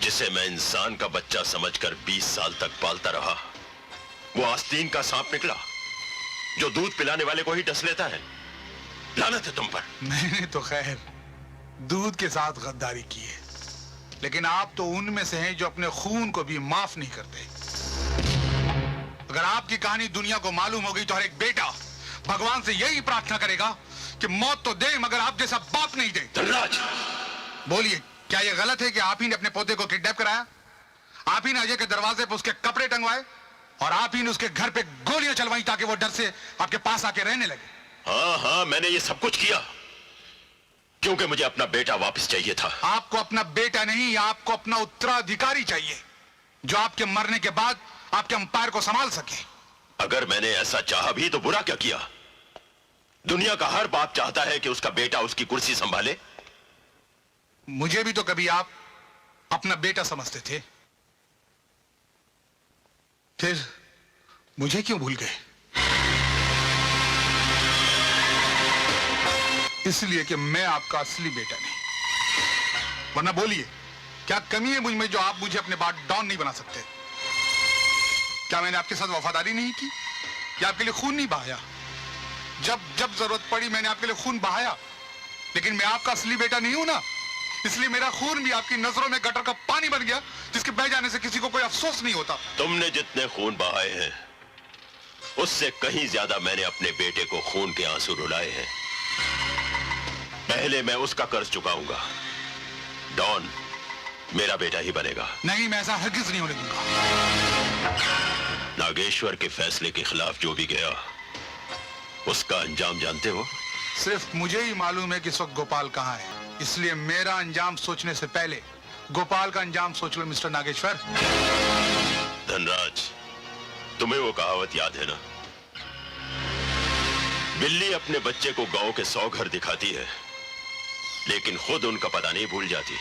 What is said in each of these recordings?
जिसे मैं इंसान का बच्चा समझकर 20 साल तक पालता रहा, वो आस्तीन का सांप निकला जो दूध पिलाने वाले को ही डस लेता है। लानत है तुम पर। मैंने तो खैर दूध के साथ गद्दारी की है, लेकिन आप तो उनमें से हैं जो अपने खून को भी माफ नहीं करते। अगर आपकी कहानी दुनिया को मालूम हो गई तो हर एक बेटा भगवान से यही प्रार्थना करेगा कि मौत तो दे मगर आप जैसा बाप नहीं दे। धनराज, बोलिए, क्या यह गलत है कि आप ही ने अपने पोते को किडनैप कराया? आप ही ने अजय के दरवाजे पर उसके कपड़े टंगवाए और आप ही ने उसके घर पे गोलियां चलवाई ताकि वो डर से आपके पास आके रहने लगे? हाँ, मैंने ये सब कुछ किया क्योंकि मुझे अपना बेटा वापस चाहिए था। आपको अपना बेटा नहीं, आपको अपना उत्तराधिकारी चाहिए जो आपके मरने के बाद आपके अंपायर को संभाल सके। अगर मैंने ऐसा चाहा भी तो बुरा क्या किया? दुनिया का हर बाप चाहता है कि उसका बेटा उसकी कुर्सी संभाले। मुझे भी तो कभी आप अपना बेटा समझते थे, फिर मुझे क्यों भूल गए? इसलिए कि मैं आपका असली बेटा नहीं। वरना बोलिए, क्या कमी है मुझ में जो आप मुझे अपने बाद डॉन नहीं बना सकते? क्या मैंने आपके साथ वफादारी नहीं की या आपके लिए खून नहीं बहाया? जब जब जरूरत पड़ी मैंने आपके लिए खून बहाया, लेकिन मैं आपका असली बेटा नहीं हूं ना, इसलिए मेरा खून भी आपकी नजरों में गटर का पानी बन गया जिसके बह जाने से किसी को कोई अफसोस नहीं होता। तुमने जितने खून बहाए हैं उससे कहीं ज्यादा मैंने अपने बेटे को खून के आंसू रुलाए हैं। पहले मैं उसका कर्ज चुकाऊंगा। डॉन मेरा बेटा ही बनेगा। नहीं, मैं ऐसा हरगिज नहीं होने दूंगा। नागेश्वर के फैसले के खिलाफ जो भी गया उसका अंजाम जानते हो? सिर्फ मुझे ही मालूम है कि इस वक्त गोपाल कहाँ है, इसलिए मेरा अंजाम सोचने से पहले गोपाल का अंजाम सोच लो मिस्टर नागेश्वर। धनराज, तुम्हें वो कहावत याद है ना? बिल्ली अपने बच्चे को गांव के 100 घर दिखाती है लेकिन खुद उनका पता नहीं भूल जाती।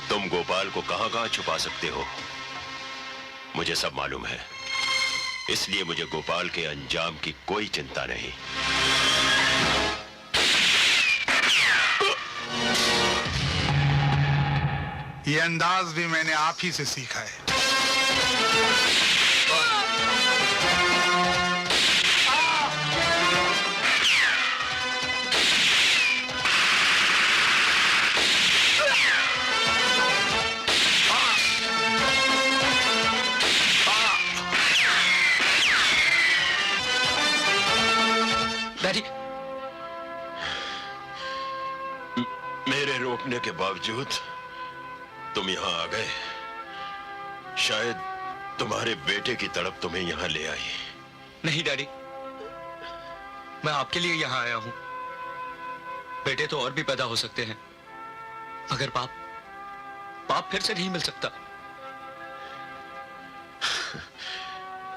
तुम गोपाल को कहां-कहां छुपा सकते हो मुझे सब मालूम है, इसलिए मुझे गोपाल के अंजाम की कोई चिंता नहीं। ये अंदाज भी मैंने आप ही से सीखा है। डैडी, मेरे रोकने के बावजूद तुम यहां आ गए। शायद तुम्हारे बेटे की तड़प तुम्हें यहां ले आई। नहीं डैडी, मैं आपके लिए यहां आया हूं। बेटे तो और भी पैदा हो सकते हैं, मगर बाप फिर से नहीं मिल सकता।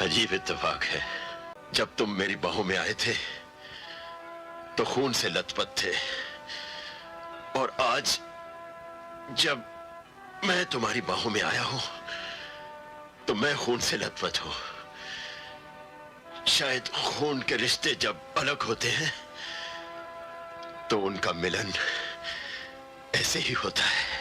अजीब इत्तेफाक है, जब तुम मेरी बाहों में आए थे तो खून से लथपथ थे, और आज जब मैं तुम्हारी बाहों में आया हूं तो मैं खून से लथपथ हूं। शायद खून के रिश्ते जब अलग होते हैं तो उनका मिलन ऐसे ही होता है।